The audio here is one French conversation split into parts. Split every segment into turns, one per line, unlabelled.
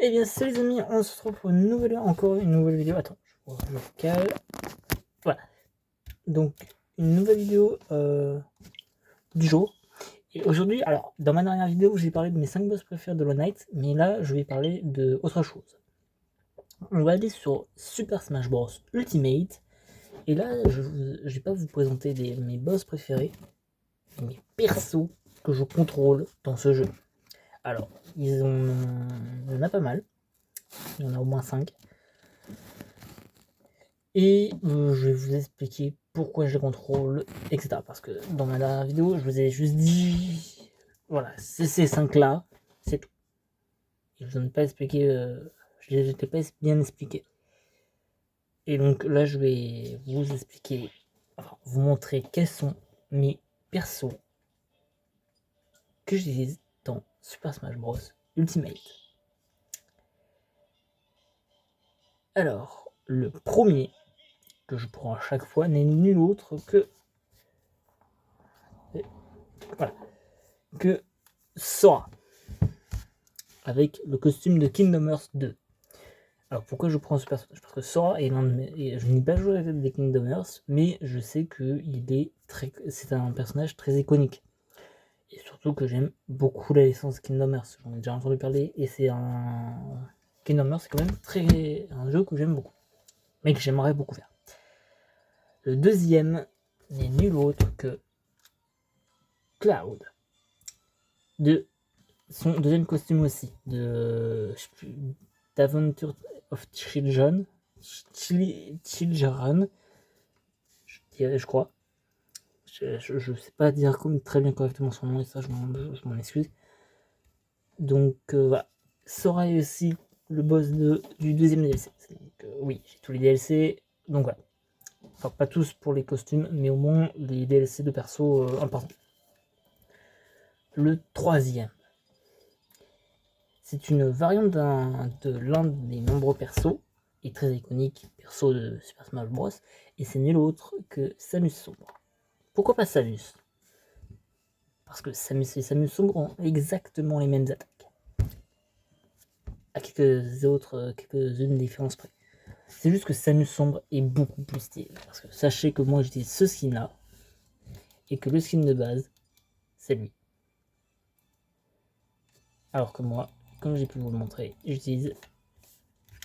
Eh bien salut les amis, on se retrouve pour une nouvelle vidéo. Attends, je me cale. Voilà. Donc une nouvelle vidéo du jour. Et aujourd'hui, alors dans ma dernière vidéo, j'ai parlé de mes 5 boss préférés de Hollow Knight, mais là je vais parler de autre chose. On va aller sur Super Smash Bros Ultimate. Et là, je vais pas vous présenter mes boss préférés, mais mes persos que je contrôle dans ce jeu. Alors, il y en a pas mal. Il y en a au moins 5. Et je vais vous expliquer pourquoi je les contrôle, etc. Parce que dans ma dernière vidéo, je vous ai juste dit, voilà, c'est ces 5 là, c'est tout. Et je ne pas expliqué, je ne l'ai pas bien expliqué. Et donc là, je vais vous expliquer, enfin, vous montrer quels sont mes persos que j'utilise dans Super Smash Bros Ultimate. Alors, le premier que je prends à chaque fois n'est nul autre que voilà, que Sora, avec le costume de Kingdom Hearts 2. Alors pourquoi je prends ce personnage? Parce que Sora est l'un de mes... Je n'ai pas joué avec des Kingdom Hearts, mais je sais que c'est un personnage très iconique. Et surtout que j'aime beaucoup la licence Kingdom Hearts. J'en ai déjà entendu parler, et c'est un... Kingdom Hearts, c'est quand même un jeu que j'aime beaucoup, mais que j'aimerais beaucoup faire. Le deuxième n'est nul autre que Cloud, de son deuxième costume aussi, d'Adventure of Children, je crois. Je sais pas dire très bien correctement son nom, et ça je m'en excuse. Donc voilà. Sora est aussi le boss du deuxième DLC. Donc, oui, j'ai tous les DLC, donc voilà. Enfin, pas tous pour les costumes, mais au moins les DLC de perso importants. Le troisième, c'est une variante de l'un des nombreux persos, et très iconique, perso de Super Smash Bros. Et c'est nul autre que Samus Sombre. Pourquoi pas Samus? Parce que Samus et Samus Sombre ont exactement les mêmes attaques. À quelques-unes différences près. C'est juste que Samus Sombre est beaucoup plus stylé. Parce que sachez que moi j'utilise ce skin là, et que le skin de base, c'est lui. Alors que moi, comme j'ai pu vous le montrer, j'utilise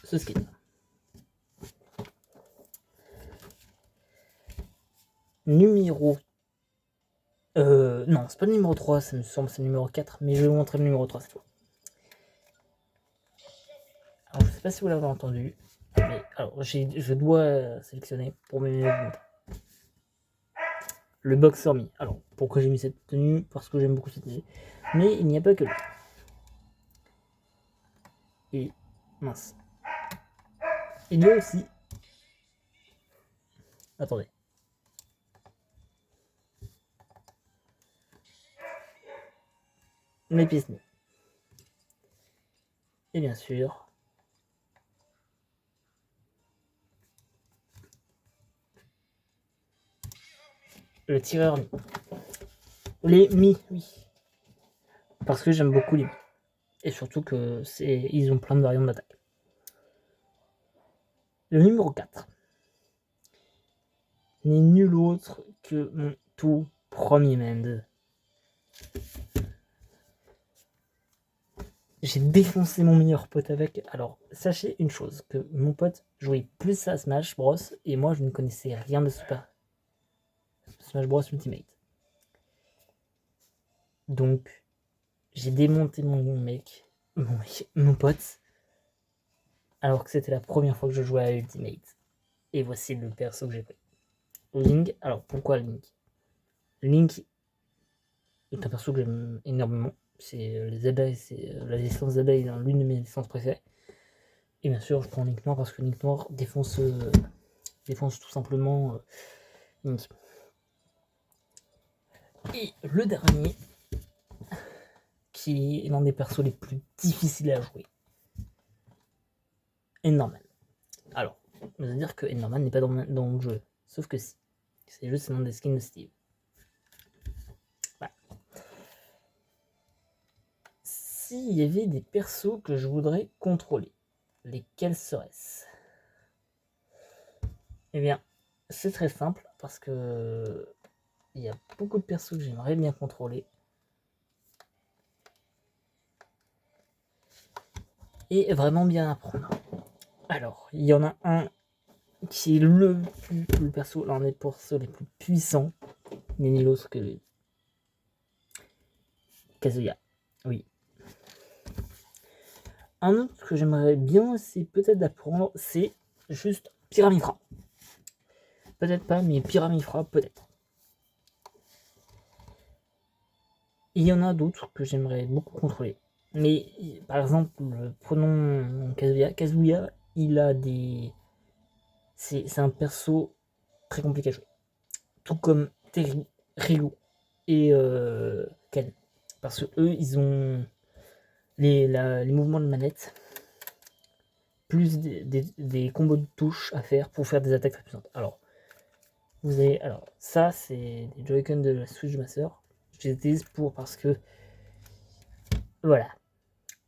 ce skin. Numéro... non, c'est pas le numéro 3, ça me semble, c'est le numéro 4, mais je vais vous montrer le numéro 3 cette fois. Alors, je sais pas si vous l'avez entendu, mais alors, je dois sélectionner pour me montrer. Le Boxer Me. Alors, pourquoi j'ai mis cette tenue? Parce que j'aime beaucoup cette tenue. Mais il n'y a pas que lui. Et mince. Il y a aussi... Attendez. Mes pistes. Et bien sûr... le tireur Mi. Les Mi, oui. Parce que j'aime beaucoup les Mi. Et surtout que ils ont plein de variantes d'attaque. Le numéro 4 n'est nul autre que mon tout premier Mend. J'ai défoncé mon meilleur pote avec. Alors, sachez une chose, que mon pote jouait plus à Smash Bros. Et moi, je ne connaissais rien de Super Smash Bros Ultimate. Donc, j'ai démonté mon pote, alors que c'était la première fois que je jouais à Ultimate. Et voici le perso que j'ai pris. Link. Alors, pourquoi Link? Link est un perso que j'aime énormément. C'est les Zelda, la licence Zelda est l'une de mes licences préférées. Et bien sûr, je prends Link Noir parce que Link Noir défonce tout simplement Link. Et le dernier, qui est l'un des persos les plus difficiles à jouer, Enderman. Alors, vous allez dire que Enderman n'est pas dans le jeu, sauf que si. C'est juste l'un des skins de Steve. Voilà. s'il y avait des persos que je voudrais contrôler, lesquels seraient-ce? Eh bien, c'est très simple parce que il y a beaucoup de persos que j'aimerais bien contrôler. Et vraiment bien apprendre. Alors, il y en a un qui est le perso, l'un des persos les plus puissants, n'est ni l'autre que Kazuya. Oui. Un autre que j'aimerais bien aussi peut-être d'apprendre, c'est juste Pyramifra. Peut-être pas, mais Pyramifra, peut-être. Il y en a d'autres que j'aimerais beaucoup contrôler. Mais par exemple, prenons Kazuya. Kazuya, il a des. C'est un perso très compliqué à jouer. Tout comme Terry, Ryu et Ken. Parce que eux, ils ont les mouvements de manette, plus des combos de touches à faire pour faire des attaques très puissantes. Alors, ça, c'est des Joy-Con de la Switch de ma soeur. Je les utilise parce que voilà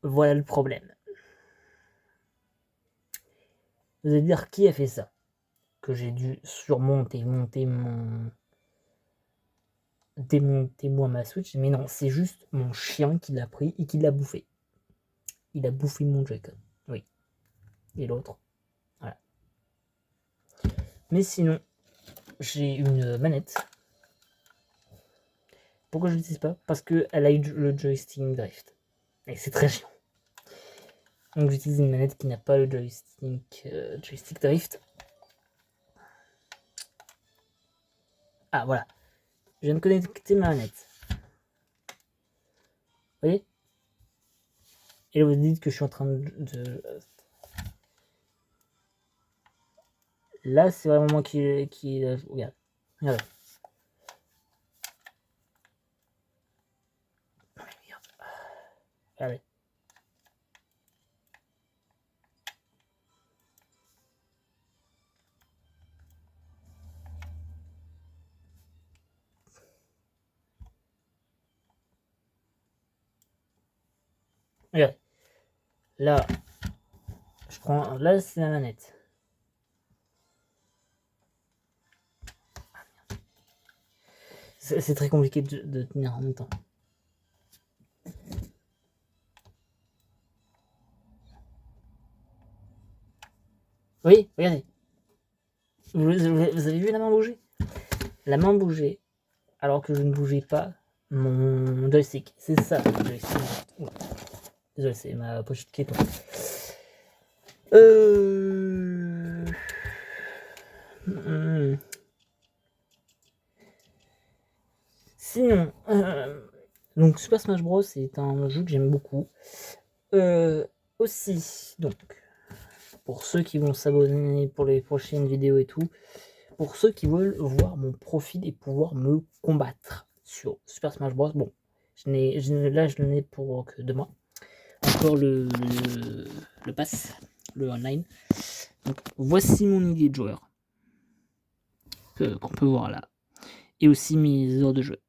le problème. Vous allez dire qui a fait ça? Que j'ai dû démonter moi ma Switch, mais non, c'est juste mon chien qui l'a pris et qui l'a bouffé. Il a bouffé mon Joy-Con, oui. Et l'autre, voilà. Mais sinon, j'ai une manette. Pourquoi je ne l'utilise pas? Parce qu'elle a eu le joystick drift. Et c'est très chiant. Donc j'utilise une manette qui n'a pas le joystick drift. Ah voilà. Je viens de connecter ma manette. Vous voyez? Et là vous dites que je suis en train de... Là c'est vraiment moi qui... Regarde. Regardez. Regardez. Regardez. Là, je prends... Là c'est la manette. C'est très compliqué de tenir en même temps. Oui, regardez. Vous avez vu la main bouger? La main bougeait alors que je ne bougeais pas mon joystick. C'est ça le joystick. Ouais. Désolé, c'est ma pochette qui est tombée. Sinon, donc Super Smash Bros est un jeu que j'aime beaucoup. Aussi, donc, pour ceux qui vont s'abonner pour les prochaines vidéos et tout, pour ceux qui veulent voir mon profil et pouvoir me combattre sur Super Smash Bros. Bon, là je n'ai pour que 2 mois. Encore le pass, le online. Donc voici mon idée de joueur qu'on peut voir là. Et aussi mes heures de jeu.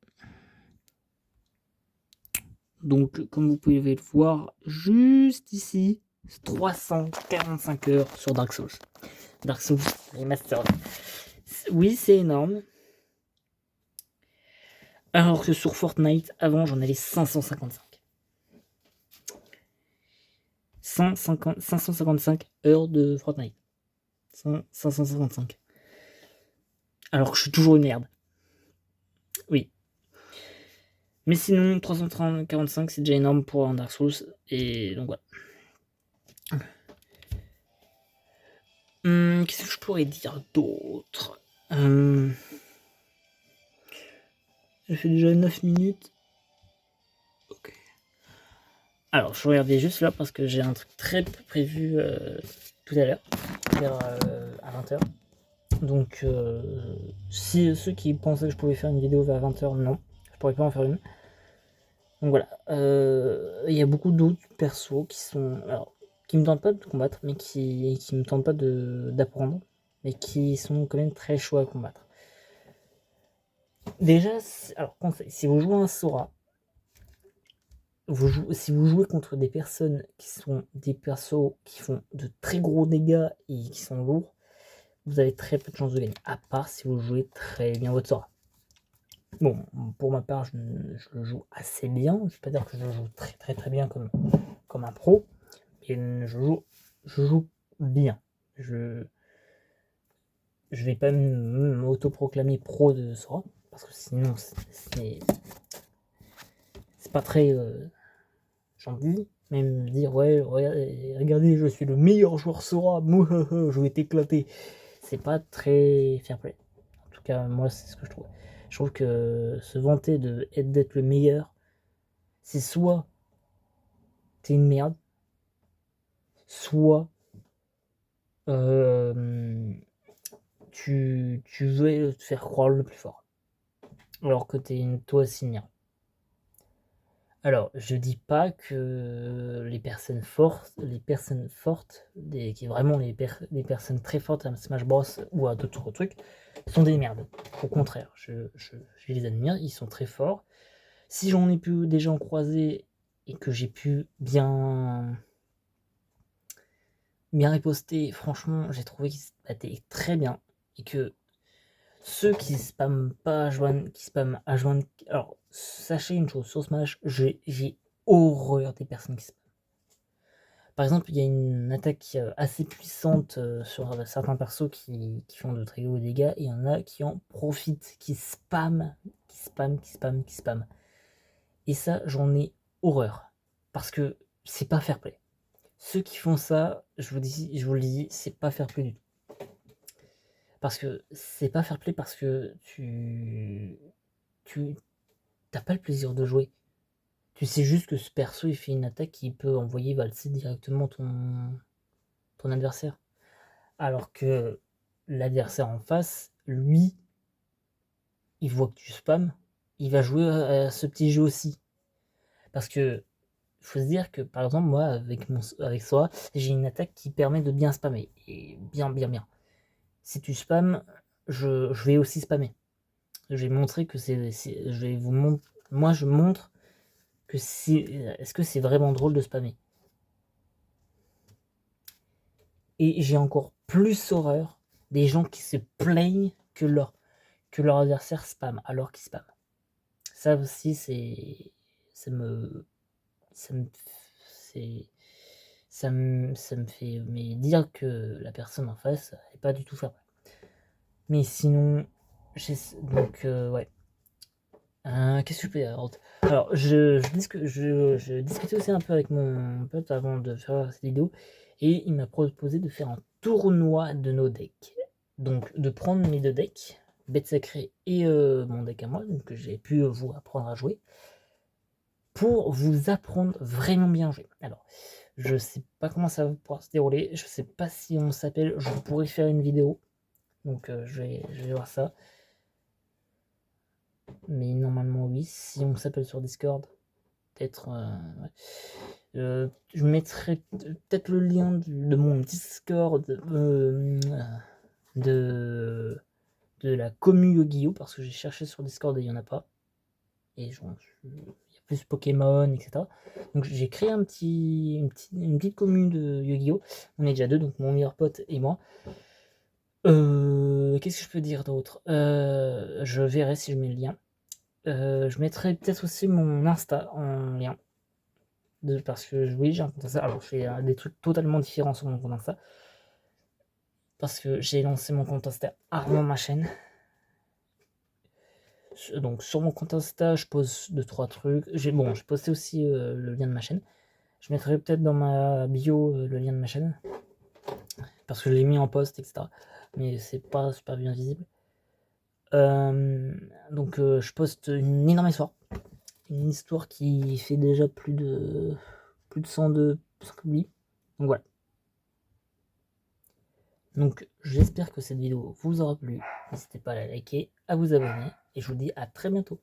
Donc comme vous pouvez le voir juste ici, 345 heures sur Dark Souls. Dark Souls Remastered. Oui, c'est énorme. Alors que sur Fortnite, avant, j'en avais 555. 555 heures de Fortnite. 555. Alors que je suis toujours une merde. Oui. Mais sinon, 345, c'est déjà énorme pour un Dark Souls. Et donc voilà. Qu'est-ce que je pourrais dire d'autre? J'ai fait déjà 9 minutes. Ok. Alors, je regardais juste là parce que j'ai un truc très prévu tout à l'heure, à 20h. Donc, si ceux qui pensaient que je pouvais faire une vidéo vers 20h, non, je pourrais pas en faire une. Donc voilà, il y a beaucoup d'autres persos qui sont, alors, qui me tentent pas de combattre, mais qui me tentent pas d'apprendre, mais qui sont quand même très chauds à combattre. Déjà, alors conseil, si vous jouez un Sora, si vous jouez contre des personnes qui sont des persos qui font de très gros dégâts et qui sont lourds, vous avez très peu de chances de gagner, à part si vous jouez très bien votre Sora. Bon, pour ma part, je le joue assez bien. Je ne vais pas dire que je le joue très très très bien comme un pro, mais je joue bien. Je vais pas m'autoproclamer pro de Sora, parce que sinon c'est pas très gentil. Même dire ouais, regardez, je suis le meilleur joueur Sora, je vais t'éclater. C'est pas très fair play. En tout cas, moi, c'est ce que je trouve. Je trouve que se vanter d'être le meilleur, c'est soit t'es une merde, soit tu veux te faire croire le plus fort, alors que toi aussi une merde. Alors, je dis pas que les personnes fortes, qui vraiment les personnes très fortes à Smash Bros ou à d'autres trucs, sont des merdes. Au contraire, je les admire, ils sont très forts. Si j'en ai pu déjà en croiser et que j'ai pu bien riposter, franchement, j'ai trouvé qu'ils se battaient très bien et que ceux qui spamment pas H20, qui spamment H20, alors sachez une chose, sur Smash, j'ai horreur des personnes qui spamment. Par exemple, il y a une attaque assez puissante sur certains persos qui font de très gros dégâts, et il y en a qui en profitent, qui spamment. Et ça, j'en ai horreur, parce que c'est pas fair play. Ceux qui font ça, je vous le dis, c'est pas fair play du tout. Parce que c'est pas fair play parce que tu t'as pas le plaisir de jouer. Tu sais juste que ce perso il fait une attaque qui peut envoyer valser directement ton adversaire. Alors que l'adversaire en face, lui, il voit que tu spams, il va jouer à ce petit jeu aussi. Parce que faut se dire que par exemple moi avec Sora, j'ai une attaque qui permet de bien spammer. Et bien. Si tu spams, je vais aussi spammer. Je vais montrer que je vais vous montrer. Moi je montre que est-ce que c'est vraiment drôle de spammer. Et j'ai encore plus horreur des gens qui se plaignent que leur adversaire spam alors qu'ils spam. Ça aussi ça me fait dire que la personne en face n'est pas du tout fair. Mais sinon, donc ouais. Qu'est-ce que je peux dire? Alors, je discutais aussi un peu avec mon pote avant de faire cette vidéo, et il m'a proposé de faire un tournoi de nos decks. Donc, de prendre mes deux decks, Bête Sacrée et mon deck à moi, donc que j'ai pu vous apprendre à jouer, pour vous apprendre vraiment bien à jouer. Alors, je sais pas comment ça va pouvoir se dérouler, je sais pas si on s'appelle, je pourrais faire une vidéo, donc je vais voir ça. Mais normalement oui, si on s'appelle sur Discord, peut-être je mettrai peut-être le lien de mon Discord de la commu Yu-Gi-Oh, parce que j'ai cherché sur Discord et il n'y en a pas, et il y a plus Pokémon, etc. Donc j'ai créé une petite commu de Yu-Gi-Oh. On est déjà deux, donc mon meilleur pote et moi. Qu'est-ce que je peux dire d'autre? Je verrai si je mets le lien. Je mettrai peut-être aussi mon Insta en lien. Parce que oui, j'ai un compte Insta. Alors, je fais des trucs totalement différents sur mon compte Insta. Parce que j'ai lancé mon compte Insta avant ma chaîne. Donc, sur mon compte Insta, je pose 2-3 trucs. J'ai posté aussi le lien de ma chaîne. Je mettrai peut-être dans ma bio le lien de ma chaîne. Parce que je l'ai mis en post, etc. Mais c'est pas super bien visible. Donc, je poste une énorme histoire. Une histoire qui fait déjà plus de 102 publis. Donc voilà. Donc j'espère que cette vidéo vous aura plu. N'hésitez pas à la liker, à vous abonner, et je vous dis à très bientôt.